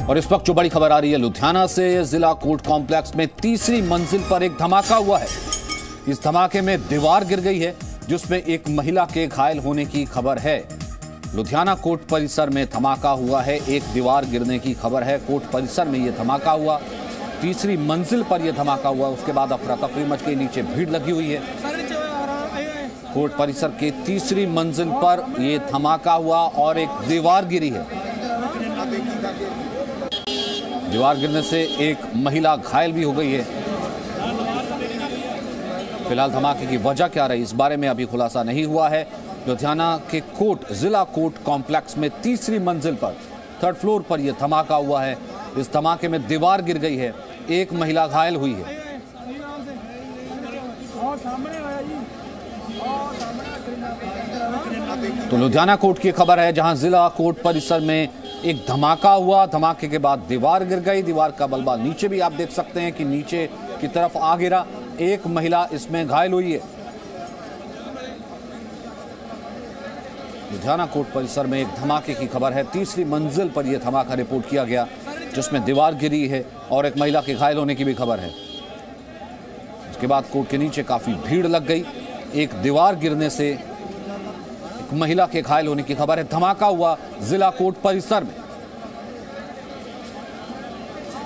और इस वक्त जो बड़ी खबर आ रही है लुधियाना से, जिला कोर्ट कॉम्प्लेक्स में तीसरी मंजिल पर एक धमाका हुआ है। इस धमाके में दीवार गिर गई है जिसमें एक महिला के घायल होने की खबर है। लुधियाना कोर्ट परिसर में धमाका हुआ है, एक दीवार गिरने की खबर है। कोर्ट परिसर में यह धमाका हुआ, तीसरी मंजिल पर यह धमाका हुआ। उसके बाद अफरा तफरी मच गई, नीचे भीड़ लगी हुई है। कोर्ट परिसर के तीसरी मंजिल पर यह धमाका हुआ और एक दीवार गिरी है। दीवार गिरने से एक महिला घायल भी हो गई है। फिलहाल धमाके की वजह क्या रही, इस बारे में अभी खुलासा नहीं हुआ है। लुधियाना के जिला कोर्ट कॉम्प्लेक्स में तीसरी मंजिल पर 3rd फ्लोर पर यह धमाका हुआ है। इस धमाके में दीवार गिर गई है, एक महिला घायल हुई है। तो लुधियाना कोर्ट की खबर है जहां जिला कोर्ट परिसर में एक धमाका हुआ। धमाके के बाद दीवार गिर गई। दीवार का मलबा नीचे भी आप देख सकते हैं कि नीचे की तरफ आ गिरा। एक महिला इसमें घायल हुई है। लुधियाना कोर्ट परिसर में एक धमाके की खबर है। तीसरी मंजिल पर यह धमाका रिपोर्ट किया गया जिसमें दीवार गिरी है और एक महिला के घायल होने की भी खबर है। उसके बाद कोर्ट के नीचे काफी भीड़ लग गई। एक दीवार गिरने से एक महिला के घायल होने की खबर है। धमाका हुआ जिला कोर्ट परिसर में।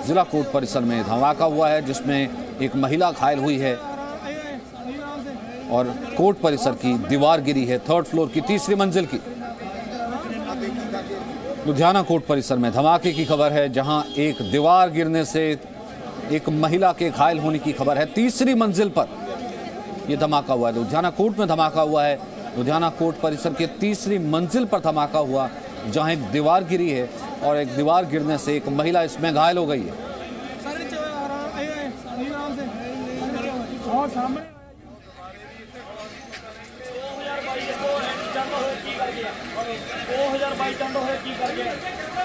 जिला कोर्ट परिसर में धमाका हुआ है जिसमें एक महिला घायल हुई है और कोर्ट परिसर की दीवार गिरी है 3rd फ्लोर की तीसरी मंजिल की। लुधियाना कोर्ट परिसर में धमाके की खबर है जहां एक दीवार गिरने से एक महिला के घायल होने की खबर है। तीसरी मंजिल पर यह धमाका हुआ है। लुधियाना कोर्ट में धमाका हुआ है। लुधियाना कोर्ट परिसर के तीसरी मंजिल पर धमाका हुआ जहां एक दीवार गिरी है और एक दीवार गिरने से एक महिला इसमें घायल हो गई है।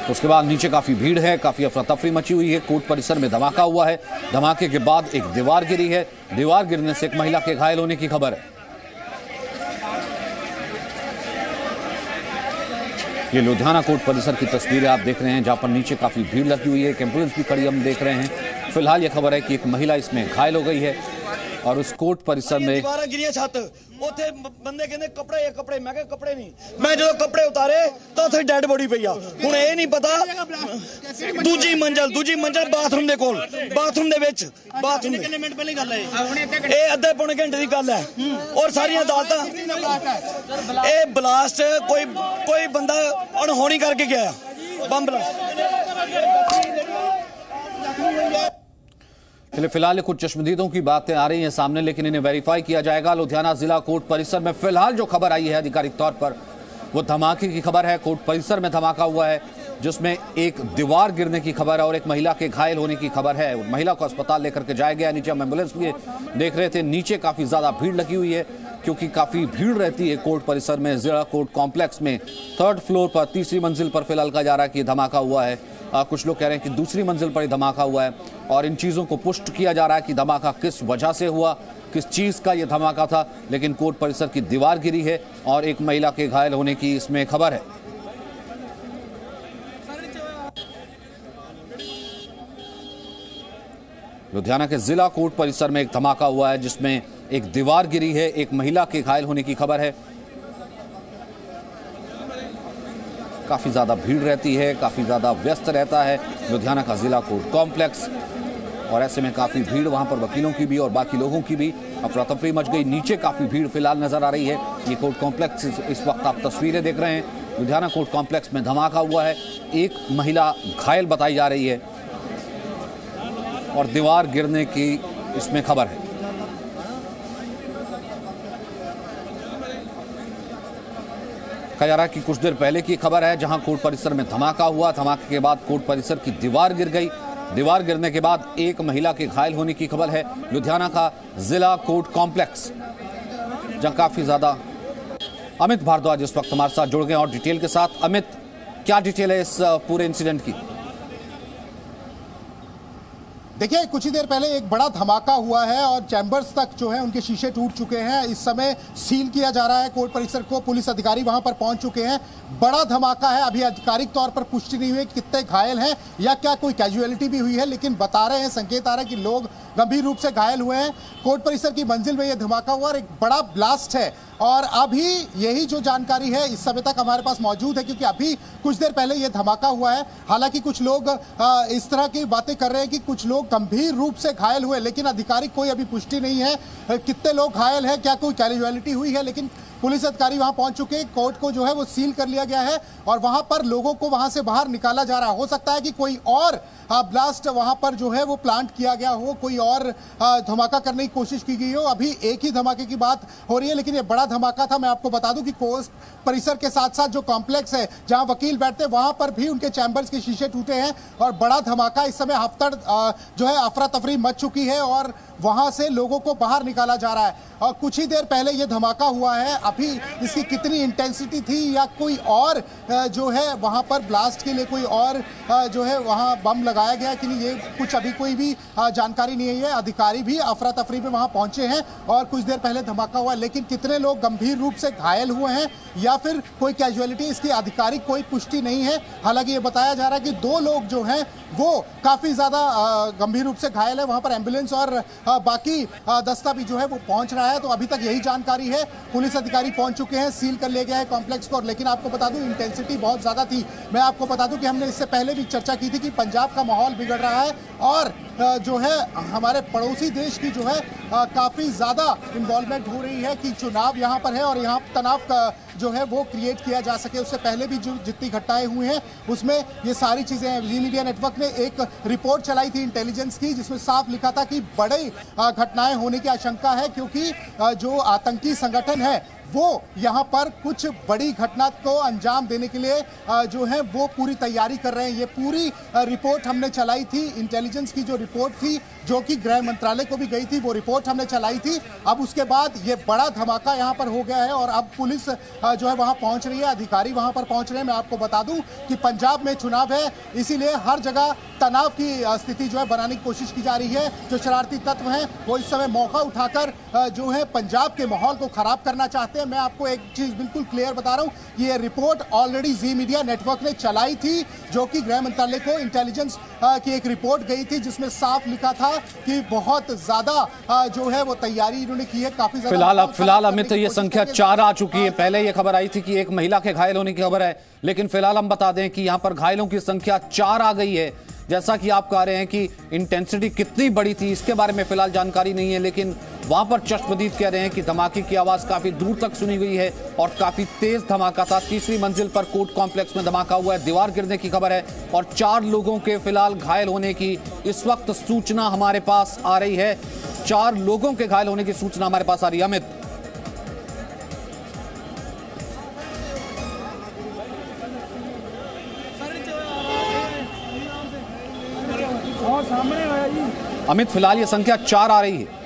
उसके बाद नीचे काफी भीड़ है, काफी अफरा तफरी मची हुई है। कोर्ट परिसर में धमाका हुआ है। धमाके के बाद एक दीवार गिरी है। दीवार गिरने से एक महिला के घायल होने की खबर है। ये लुधियाना कोर्ट परिसर की तस्वीरें आप देख रहे हैं जहां पर नीचे काफी भीड़ लगी हुई है। एक एम्बुलेंस भी खड़ी हम देख रहे हैं। फिलहाल यह खबर है कि एक महिला इसमें घायल हो गई है और उस कोर्ट परिसर में बंदे कहते कपड़े मैं कपड़े नहीं, मैं जो कपड़े उतारे तो उत्थे डेड बॉडी पई आ। हुण ये नहीं पता दूजी मंजिल बाथरूम दे कोल, बाथरूम दे विच, बाथरूम कितने मिनट पहले गल है ये आधे पौने घंटे दी गल है। और सारियां अदालतां ये ब्लास्ट कोई बंदा अनहोनी करके गया बम ब्लास्ट। फिलहाल कुछ चश्मदीदों की बातें आ रही हैं सामने, लेकिन इन्हें वेरीफाई किया जाएगा। लुधियाना जिला कोर्ट परिसर में फिलहाल जो खबर आई है आधिकारिक तौर पर वो धमाके की खबर है। कोर्ट परिसर में धमाका हुआ है जिसमें एक दीवार गिरने की खबर है और एक महिला के घायल होने की खबर है। महिला को अस्पताल लेकर के जाया गया। नीचे हम एम्बुलेंस भी देख रहे थे। नीचे काफी ज्यादा भीड़ लगी हुई है क्योंकि काफी भीड़ रहती है कोर्ट परिसर में। जिला कोर्ट कॉम्प्लेक्स में 3rd फ्लोर पर तीसरी मंजिल पर फिलहाल कहा जा रहा है कि धमाका हुआ है। कुछ लोग कह रहे हैं कि दूसरी मंजिल पर ही धमाका हुआ है और इन चीज़ों को पुष्ट किया जा रहा है कि धमाका किस वजह से हुआ, किस चीज़ का यह धमाका था। लेकिन कोर्ट परिसर की दीवार गिरी है और एक महिला के घायल होने की इसमें खबर है। लुधियाना के जिला कोर्ट परिसर में एक धमाका हुआ है जिसमें एक दीवार गिरी है, एक महिला के घायल होने की खबर है। काफी ज्यादा भीड़ रहती है, काफी ज्यादा व्यस्त रहता है लुधियाना का जिला कोर्ट कॉम्प्लेक्स और ऐसे में काफी भीड़ वहां पर वकीलों की भी और बाकी लोगों की भी अफरा तफरी मच गई। नीचे काफी भीड़ फिलहाल नजर आ रही है। ये कोर्ट कॉम्प्लेक्स इस वक्त आप तस्वीरें देख रहे हैं। लुधियाना कोर्ट कॉम्प्लेक्स में धमाका हुआ है। एक महिला घायल बताई जा रही है और दीवार गिरने की इसमें खबर है। कहा जा रहा है कि कुछ देर पहले की खबर है जहां कोर्ट परिसर में धमाका हुआ। धमाके के बाद कोर्ट परिसर की दीवार गिर गई। दीवार गिरने के बाद एक महिला के घायल होने की खबर है। लुधियाना का जिला कोर्ट कॉम्प्लेक्स जहां काफी ज्यादा। अमित भारद्वाज इस वक्त हमारे साथ जुड़ गए और डिटेल के साथ। अमित, क्या डिटेल है इस पूरे इंसिडेंट की? देखिए, कुछ ही देर पहले एक बड़ा धमाका हुआ है और चैम्बर्स तक जो है उनके शीशे टूट चुके हैं। इस समय सील किया जा रहा है कोर्ट परिसर को, पुलिस अधिकारी वहां पर पहुंच चुके हैं। बड़ा धमाका है, अभी आधिकारिक तौर पर पुष्टि नहीं हुई कितने घायल हैं या क्या कोई कैजुअलिटी भी हुई है, लेकिन बता रहे हैं, संकेत आ रहा है कि लोग गंभीर रूप से घायल हुए हैं। कोर्ट परिसर की मंजिल में यह धमाका हुआ और एक बड़ा ब्लास्ट है और अभी यही जो जानकारी है इस समय तक हमारे पास मौजूद है, क्योंकि अभी कुछ देर पहले यह धमाका हुआ है। हालांकि कुछ लोग इस तरह की बातें कर रहे हैं कि कुछ लोग गंभीर रूप से घायल हुए, लेकिन आधिकारिक कोई अभी पुष्टि नहीं है कितने लोग घायल हैं, क्या कोई कैजुअलिटी हुई है। लेकिन पुलिस अधिकारी वहां पहुंच चुके हैं, कोर्ट को जो है वो सील कर लिया गया है और वहां पर लोगों को वहां से बाहर निकाला जा रहा है। हो सकता है कि कोई और ब्लास्ट वहां पर जो है वो प्लांट किया गया हो, कोई और धमाका करने की कोशिश की गई हो। अभी एक ही धमाके की बात हो रही है, लेकिन ये बड़ा धमाका था। मैं आपको बता दूं कि कोर्ट परिसर के साथ साथ जो कॉम्प्लेक्स है जहां वकील बैठते हैं वहां पर भी उनके चैम्बर्स के शीशे टूटे हैं और बड़ा धमाका। इस समय हफ्तड़ जो है अफरा तफरी मच चुकी है और वहां से लोगों को बाहर निकाला जा रहा है। और कुछ ही देर पहले ये धमाका हुआ है, अभी इसकी कितनी इंटेंसिटी थी या कोई और जो है वहां पर ब्लास्ट के लिए कोई और जो है वहां बम लगाया गया कि नहीं, ये कुछ अभी कोई भी जानकारी नहीं है। अधिकारी भी अफरा तफरी में वहां पहुंचे हैं और कुछ देर पहले धमाका हुआ, लेकिन कितने लोग गंभीर रूप से घायल हुए हैं या फिर कोई कैजुअलिटी, इसकी आधिकारिक कोई पुष्टि नहीं है। हालांकि ये बताया जा रहा है कि 2 लोग जो हैं वो काफी ज्यादा गंभीर रूप से घायल है, वहां पर एम्बुलेंस और बाकी दस्ता भी जो है वो पहुंच रहा है। तो अभी तक यही जानकारी है। पुलिस अधिकारी पहुंच चुके हैं, सील कर लिया गया है कॉम्प्लेक्स को। लेकिन आपको बता दूं इंटेंसिटी बहुत ज्यादा थी। मैं आपको बता दूं कि हमने इससे पहले भी चर्चा की थी कि पंजाब का माहौल बिगड़ रहा है और जो है हमारे पड़ोसी देश की जो है काफी ज्यादा इन्वॉल्वमेंट हो रही है कि चुनाव यहाँ पर है और यहाँ तनाव का जो है वो क्रिएट किया जा सके। उससे पहले भी जो जितनी घटनाएं हुई हैं उसमें ये सारी चीजें हैं। जी मीडिया नेटवर्क ने एक रिपोर्ट चलाई थी इंटेलिजेंस की, जिसमें साफ लिखा था कि बड़ी घटनाएं होने की आशंका है, क्योंकि जो आतंकी संगठन है वो यहाँ पर कुछ बड़ी घटना को अंजाम देने के लिए जो है वो पूरी तैयारी कर रहे हैं। ये पूरी रिपोर्ट हमने चलाई थी, इंटेलिजेंस की जो रिपोर्ट थी जो कि गृह मंत्रालय को भी गई थी, वो रिपोर्ट हमने चलाई थी। अब उसके बाद ये बड़ा धमाका यहाँ पर हो गया है और अब पुलिस जो है वहाँ पहुँच रही है, अधिकारी वहाँ पर पहुँच रहे हैं। मैं आपको बता दूं कि पंजाब में चुनाव है, इसीलिए हर जगह तनाव की स्थिति जो है बनाने की कोशिश की जा रही है। जो शरारती तत्व हैं वो इस समय मौका उठाकर जो है पंजाब के माहौल को खराब करना चाहते हैं। मैं आपको एक चीज बिल्कुल क्लियर बता रहा हूं कि ये रिपोर्ट ऑलरेडी जी मीडिया नेटवर्क ने चलाई थी, जो कि गृह मंत्रालय को इंटेलिजेंस की एक रिपोर्ट गई थी, जिसमें साफ लिखा था कि बहुत ज्यादा जो है वो तैयारी इन्होंने की है। काफी फिलहाल अमित, ये संख्या 4 आ चुकी है। पहले ये खबर आई थी कि एक महिला के घायल होने की खबर है, लेकिन फिलहाल हम बता दें कि यहां पर घायलों की संख्या 4 आ गई है। जैसा कि आप कह रहे हैं कि इंटेंसिटी कितनी बड़ी थी इसके बारे में फिलहाल जानकारी नहीं है, लेकिन वहां पर चश्मदीद कह रहे हैं कि धमाके की आवाज काफी दूर तक सुनी गई है और काफी तेज धमाका था। 3री मंजिल पर कोर्ट कॉम्प्लेक्स में धमाका हुआ है, दीवार गिरने की खबर है और 4 लोगों के फिलहाल घायल होने की इस वक्त सूचना हमारे पास आ रही है। 4 लोगों के घायल होने की सूचना हमारे पास आ रही है। अमित, अमित, फिलहाल ये संख्या 4 आ रही है।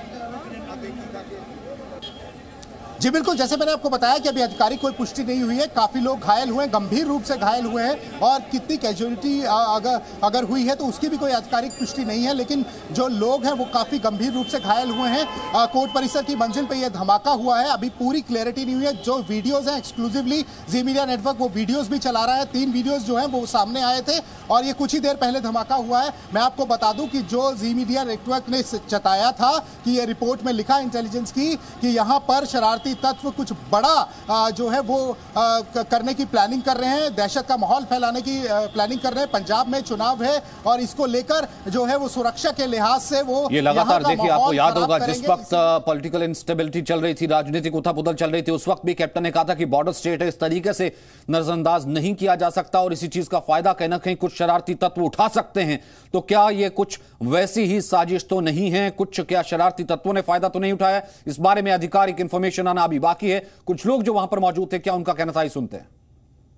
जी बिल्कुल, जैसे मैंने आपको बताया कि अभी अधिकारिक कोई पुष्टि नहीं हुई है। काफी लोग घायल हुए, गंभीर रूप से घायल हुए हैं और कितनी कैजुअलिटी अगर हुई है तो उसकी भी कोई आधिकारिक पुष्टि नहीं है, लेकिन जो लोग हैं वो काफी गंभीर रूप से घायल हुए हैं। कोर्ट परिसर की मंजिल पे यह धमाका हुआ है, अभी पूरी क्लैरिटी नहीं हुई है। जो वीडियोज हैं एक्सक्लूसिवली जी मीडिया नेटवर्क वो वीडियोज भी चला रहा है। 3 वीडियोज जो है वो सामने आए थे और ये कुछ ही देर पहले धमाका हुआ है। मैं आपको बता दूं कि जो जी मीडिया नेटवर्क ने जताया था कि ये रिपोर्ट में लिखा इंटेलिजेंस की कि यहाँ पर शरारती तत्व कुछ बड़ा जो है वो करने की प्लानिंग कर रहे हैं, दहशत का माहौल फैलाने की प्लानिंग कर रहे हैं। पंजाब में चुनाव है और इसको लेकर जो है वो सुरक्षा के लिहाज से वो ये लगातार देखिए, आपको याद होगा जिस वक्त पॉलिटिकल इंस्टेबिलिटी चल रही थी, राजनीतिक उथल-पुथल चल रही थी, उस वक्त भी कैप्टन ने कहा था कि बॉर्डर स्टेट है, इस तरीके से नजरअंदाज नहीं किया जा सकता और इसी चीज का फायदा कहीं ना कहीं कुछ शरारती तत्व उठा सकते हैं। तो क्या ये कुछ वैसी ही साजिश तो नहीं है? कुछ क्या शरारती तत्वों ने फायदा तो नहीं उठाया? इस बारे में आधिकारिक इंफॉर्मेशन आना अभी बाकी है। कुछ लोग जो वहां पर मौजूद थे, क्या उनका कहना था, सुनते हैं।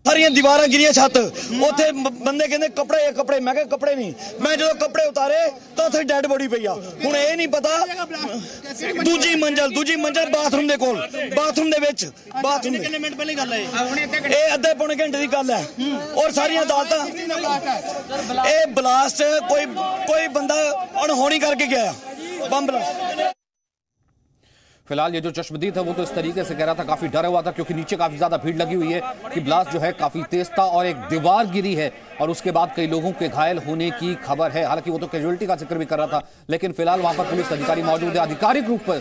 ਸਾਰੀਆਂ ਦੀਵਾਰਾਂ ਗਿਰੀਆਂ ਛੱਤ ਉੱਥੇ ਬੰਦੇ ਕਹਿੰਦੇ ਕੱਪੜੇ ਮੈਂ ਕਿਹਾ ਕੱਪੜੇ ਨਹੀਂ ਮੈਂ ਜਦੋਂ ਕੱਪੜੇ ਉਤਾਰੇ ਤਾਂ ਉੱਥੇ ਡੈੱਡ ਬੋਡੀ ਪਈ ਆ ਹੁਣ ਇਹ ਨਹੀਂ ਪਤਾ ਦੂਜੀ ਮੰਜ਼ਲ ਬਾਥਰੂਮ ਦੇ ਕੋਲ ਬਾਥਰੂਮ ਦੇ ਵਿੱਚ ਬਾਥਰੂਮ ਕਿੰਨੇ ਮਿੰਟ ਪਹਿਲੇ ਗੱਲ ਹੈ ਇਹ ਅੱਧੇ ਪੌਣੇ ਘੰਟੇ ਦੀ ਗੱਲ ਹੈ ਔਰ ਸਾਰੀਆਂ ਅਦਾਲਤਾਂ ਇਹ ਬਲਾਸਟ ਕੋਈ ਬੰਦਾ ਅਣਹੋਣੀ ਕਰਕੇ ਗਿਆ ਬੰਬ ਬਲਾਸਟ। फिलहाल ये जो चश्मदीद है वो तो इस तरीके से कह रहा था, काफी डरा हुआ था क्योंकि नीचे काफी ज्यादा भीड़ लगी हुई है कि ब्लास्ट जो है काफी तेज था और एक दीवार गिरी है और उसके बाद कई लोगों के घायल होने की खबर है। हालांकि वो तो कैजुअलिटी का जिक्र भी कर रहा था, लेकिन फिलहाल वहां पर पुलिस अधिकारी मौजूद है। आधिकारिक रूप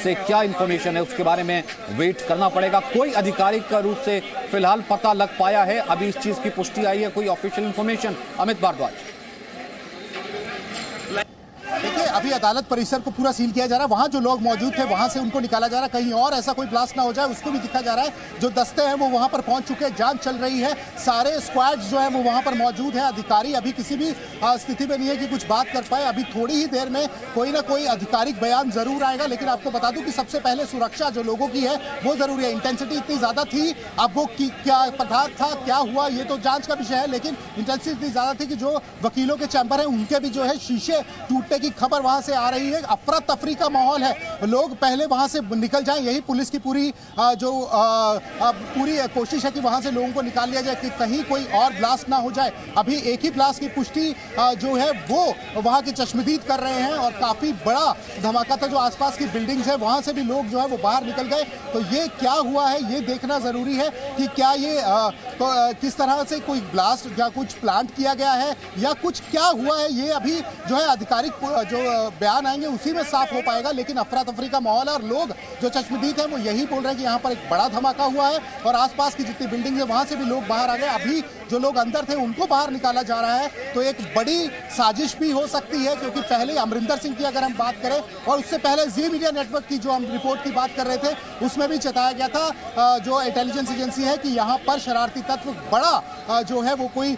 से क्या इंफॉर्मेशन है उसके बारे में वेट करना पड़ेगा। कोई आधिकारिक रूप से फिलहाल पता लग पाया है, अभी इस चीज की पुष्टि आई है, कोई ऑफिशियल इंफॉर्मेशन। अमित भारद्वाज। देखिए अभी अदालत परिसर को पूरा सील किया जा रहा है, वहां जो लोग मौजूद थे वहां से उनको निकाला जा रहा है, कहीं और ऐसा कोई ब्लास्ट ना हो जाए उसको भी दिखा जा रहा है। जो दस्ते हैं वो वहां पर पहुंच चुके हैं, जांच चल रही है, सारे स्क्वाड्स जो है वो वहां पर मौजूद है। अधिकारी अभी किसी भी स्थिति में नहीं है कि कुछ बात कर पाए। अभी थोड़ी ही देर में कोई ना कोई आधिकारिक बयान जरूर आएगा, लेकिन आपको बता दूं कि सबसे पहले सुरक्षा जो लोगों की है वो जरूरी है। इंटेंसिटी इतनी ज्यादा थी, अब वो क्या पदार्थ था, क्या हुआ, ये तो जांच का विषय है, लेकिन इंटेंसिटी इतनी ज्यादा थी कि जो वकीलों के चैम्बर है उनके भी जो है शीशे टूटने की खबर वहां से आ रही है। अफरा तफरी का माहौल है, लोग पहले वहां से निकल जाएं, यही पुलिस की पूरी कोशिश है कि वहां से लोगों को निकाल लिया जाए कि कहीं कोई और ब्लास्ट ना हो जाए। अभी एक ही ब्लास्ट की पुष्टि जो है वो वहां के चश्मदीद कर रहे हैं और काफी बड़ा धमाका था। जो आसपास की बिल्डिंग्स है वहां से भी लोग जो है वो बाहर निकल गए। तो ये क्या हुआ है ये देखना जरूरी है कि क्या ये किस तरह से कोई ब्लास्ट या कुछ प्लांट किया गया है या कुछ क्या हुआ है, ये अभी जो है आधिकारिक जो बयान आएंगे उसी में साफ हो पाएगा। लेकिन अफरा तफरी का माहौल है और लोग जो चश्मदीद है वो यही बोल रहे हैं कि यहाँ पर एक बड़ा धमाका हुआ है और आसपास की जितनी बिल्डिंग है वहां से भी लोग बाहर आ गए। अभी जो लोग अंदर थे उनको बाहर निकाला जा रहा है। तो एक बड़ी साजिश भी हो सकती है, क्योंकि पहले अमरिंदर सिंह की अगर हम बात करें और उससे पहले जी मीडिया नेटवर्क की जो हम रिपोर्ट की बात कर रहे थे उसमें भी चेताया गया था जो इंटेलिजेंस एजेंसी है कि यहाँ पर शरारती तत्व बड़ा जो है वो कोई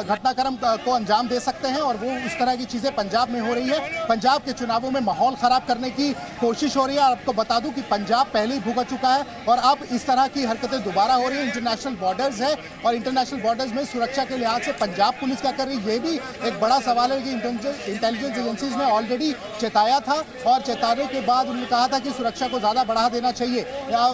घटनाक्रम को अंजाम दे सकते हैं और वो उस तरह की चीजें पंजाब में हो रही है। पंजाब के चुनावों में माहौल खराब करने की कोशिश हो रही है। आपको बता दूं कि पंजाब पहले ही भुगत चुका है और अब इस तरह की हरकतें दोबारा हो रही है। इंटरनेशनल बॉर्डर्स है और इंटरनेशनल बॉर्डर्स में सुरक्षा के लिहाज से पंजाब पुलिस क्या कर रही है, ये भी एक बड़ा सवाल है कि इंटेलिजेंस एजेंसीज ने ऑलरेडी चेताया था और चेताने के बाद उन्होंने कहा था कि सुरक्षा को ज्यादा बढ़ा देना चाहिए।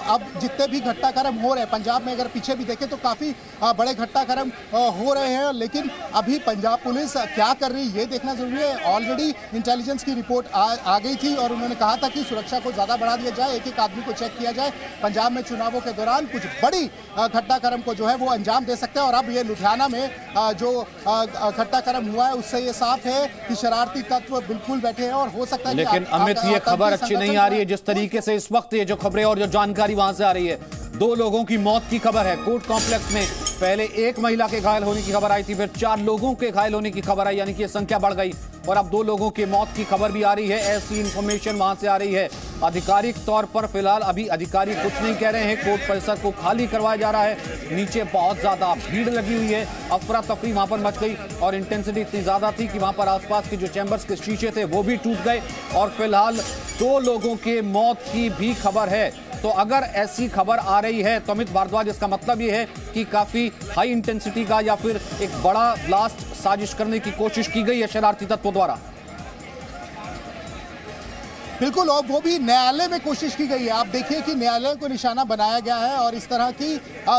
अब जितने भी घटनाक्रम हो रहे हैं पंजाब में, अगर पीछे भी देखें तो काफी बड़े घटनाक्रम हो रहे हैं, लेकिन अभी पंजाब पुलिस क्या कर रही है ये देखना जरूरी है। ऑलरेडी इंटेलिजेंस की रिपोर्ट आ गई थी और उन्होंने कहा था कि सुरक्षा को ज्यादा बढ़ा दिया जाए, एक एक आदमी को चेक किया जाए। पंजाब में चुनावों के दौरान कुछ बड़ी घटनाक्रम को जो है वो अंजाम दे सकते हैं और अब ये लुधियाना में जो घटनाक्रम हुआ है उससे ये साफ है कि शरारती तत्व बिल्कुल बैठे हैं और हो सकता है। लेकिन अमित ये खबर अच्छी नहीं आ रही है जिस तरीके से इस वक्त ये जो खबरें और जो जानकारी वहां से आ रही है। 2 लोगों की मौत की खबर है कोर्ट कॉम्प्लेक्स में, पहले 1 महिला के घायल होने की खबर आई थी, फिर 4 लोगों के घायल होने की खबर आई, यानी कि संख्या बढ़ गई और अब 2 लोगों की मौत की खबर भी आ रही है। ऐसी इंफॉर्मेशन वहां से आ रही है। आधिकारिक तौर पर फिलहाल अभी अधिकारी कुछ नहीं कह रहे हैं, कोर्ट परिसर को खाली करवाया जा रहा है। नीचे बहुत ज्यादा भीड़ लगी हुई है, अफरा तफरी वहां पर मच गई और इंटेंसिटी इतनी ज्यादा थी कि वहां पर आसपास के जो चैम्बर्स के शीशे थे वो भी टूट गए और फिलहाल 2 लोगों के मौत की भी खबर है। तो अगर ऐसी खबर आ रही है तो अमित भारद्वाज इसका मतलब ये है कि काफी हाई इंटेंसिटी का या फिर एक बड़ा ब्लास्ट साजिश करने की कोशिश की गई है शरारती तत्वों द्वारा। बिल्कुल, और वो भी न्यायालय में कोशिश की गई है। आप देखिए कि न्यायालय को निशाना बनाया गया है और इस तरह की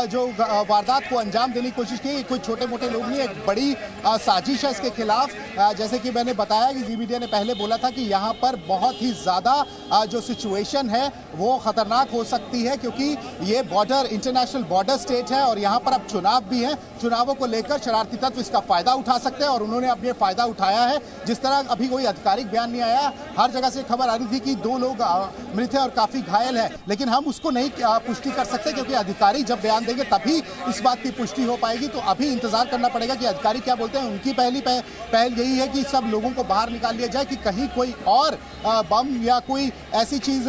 जो वारदात को अंजाम देने की कोशिश की, कोई छोटे मोटे लोग नहीं, एक बड़ी साजिश है इसके खिलाफ। जैसे कि मैंने बताया कि जी मीडिया ने पहले बोला था कि यहाँ पर बहुत ही ज़्यादा जो सिचुएशन है वो खतरनाक हो सकती है, क्योंकि ये बॉर्डर इंटरनेशनल बॉर्डर स्टेट है और यहाँ पर अब चुनाव भी हैं। चुनावों को लेकर शरारती तत्व इसका फायदा उठा सकते हैं और उन्होंने अब ये फायदा उठाया है। जिस तरह अभी कोई आधिकारिक बयान नहीं आया, हर जगह से खबर आ रही थी कि 2 लोग मृत हैं और काफी घायल है, लेकिन हम उसको नहीं पुष्टि कर सकते क्योंकि अधिकारी जब बयान देंगे तभी इस बात की पुष्टि हो पाएगी। तो अभी इंतजार करना पड़ेगा कि अधिकारी क्या बोलते हैं। उनकी पहल यही है कि सब लोगों को बाहर निकाल लिया जाए कि कहीं कोई और बम या कोई ऐसी चीज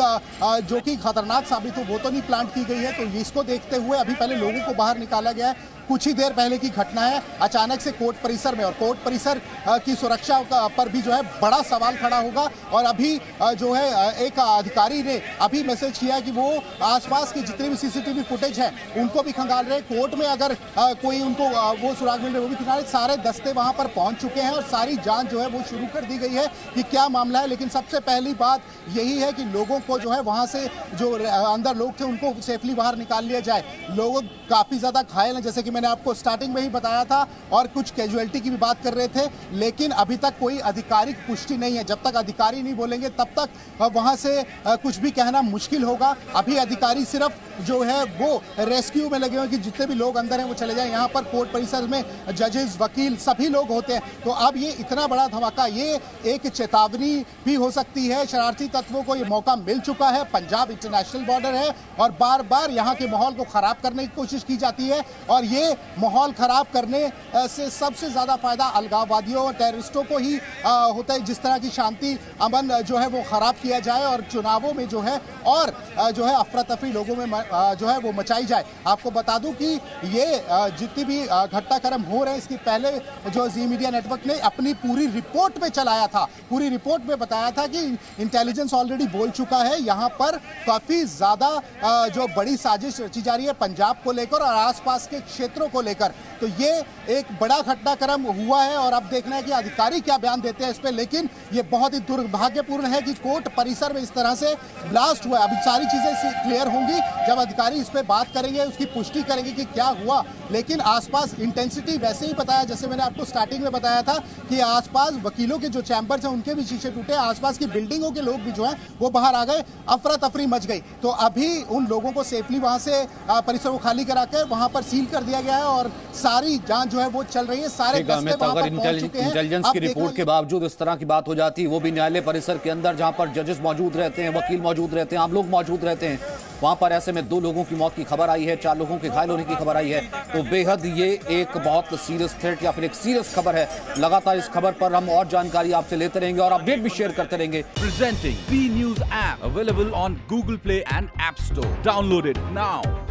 जो कि खतरनाक साबित हो वो तो नहीं प्लांट की गई है। तो इसको देखते हुए अभी पहले लोगों को बाहर निकाला गया है। कुछ ही देर पहले की घटना है, अचानक से कोर्ट परिसर में, और कोर्ट परिसर की सुरक्षा पर भी जो है बड़ा सवाल खड़ा होगा। और अभी जो है एक अधिकारी ने अभी मैसेज किया कि वो आसपास की जितनी भी सीसीटीवी फुटेज है उनको भी खंगाल रहे। कोर्ट में अगर कोई उनको वो सुराग मिल रहे वो भी खंगाल, सारे दस्ते वहां पर पहुंच चुके हैं और सारी जांच जो है वो शुरू कर दी गई है कि क्या मामला है। लेकिन सबसे पहली बात यही है कि लोगों को जो है वहां से जो अंदर लोग थे उनको सेफली बाहर निकाल लिया जाए। लोग काफी ज्यादा घायल हैं, जैसे कि मैंने आपको स्टार्टिंग में ही बताया था, और कुछ कैजुअलिटी की भी बात कर रहे थे, लेकिन अभी तक कोई आधिकारिक पुष्टि नहीं है। जब तक अधिकारी नहीं बोलेंगे तब तक वहां से कुछ भी कहना मुश्किल होगा। अभी अधिकारी सिर्फ जो है वो रेस्क्यू में लगे हुए कि जितने भी लोग अंदर हैं वो चले जाएं। यहाँ पर कोर्ट परिसर में जजेस, वकील सभी लोग होते हैं। तो अब ये इतना बड़ा धमाका, ये एक चेतावनी भी हो सकती है। शरारती तत्वों को ये मौका मिल चुका है, पंजाब इंटरनेशनल बॉर्डर है और बार बार यहाँ के माहौल को खराब करने की कोशिश की जाती है। और ये माहौल खराब करने से सबसे ज्यादा फायदा अलगाववादियों और टेररिस्टों को ही होता है। जिस तरह की शांति अमन जो है वो खराब किया जाए और चुनावों में जो है और जो है अफरा तफरी लोगों में जो है वो मचाई जाए। आपको बता दूं कि ये जितनी भी घटनाक्रम हो रहे हैं, इसके पहले जो जी मीडिया नेटवर्क ने अपनी पूरी रिपोर्ट में चलाया था, पूरी रिपोर्ट में बताया था कि इंटेलिजेंस ऑलरेडी बोल चुका है यहाँ पर काफी ज्यादा जो बड़ी साजिश रची जा रही है पंजाब को लेकर और आसपास के क्षेत्रों को लेकर। तो ये एक बड़ा घटनाक्रम हुआ है और अब देखना है कि अधिकारी क्या बयान देते हैं इस पे। लेकिन ये बहुत ही दुर्भाग्यपूर्ण है कि कोर्ट परिसर में इस तरह से ब्लास्ट हुआ। अभी सारी चीजें क्लियर होंगी जब अधिकारी इस पे बात करेंगे, उसकी पुष्टि करेंगे कि क्या हुआ। लेकिन आसपास इंटेंसिटी वैसे ही बताया, जैसे मैंने आपको स्टार्टिंग में बताया था कि आसपास वकीलों के जो चैम्बर्स हैं उनके भी शीशे टूटे, आसपास की बिल्डिंगों के लोग भी जो हैं वो बाहर आ गए, अफरा तफरी मच गई। तो अभी उन लोगों को सेफली वहां से परिसर को खाली कराकर वहां पर सील कर दिया गया है और सारी जांच जो है वो चल रही है। सारे इंटेलिजेंस की रिपोर्ट के बावजूद इस तरह की बात हो जाती है, वो भी न्यायालय परिसर के अंदर जहां पर जजेस मौजूद रहते हैं, वकील मौजूद रहते हैं, आम लोग मौजूद रहते हैं। वहां पर ऐसे में 2 लोगों की मौत की खबर आई है, 4 लोगों के घायल होने की खबर आई है। तो बेहद ये एक बहुत सीरियस थ्रेट या फिर एक सीरियस खबर है। लगातार इस खबर पर हम और जानकारी आपसे लेते रहेंगे और अपडेट भी शेयर करते रहेंगे। Presenting B News app available on Google Play and App Store. Download it now.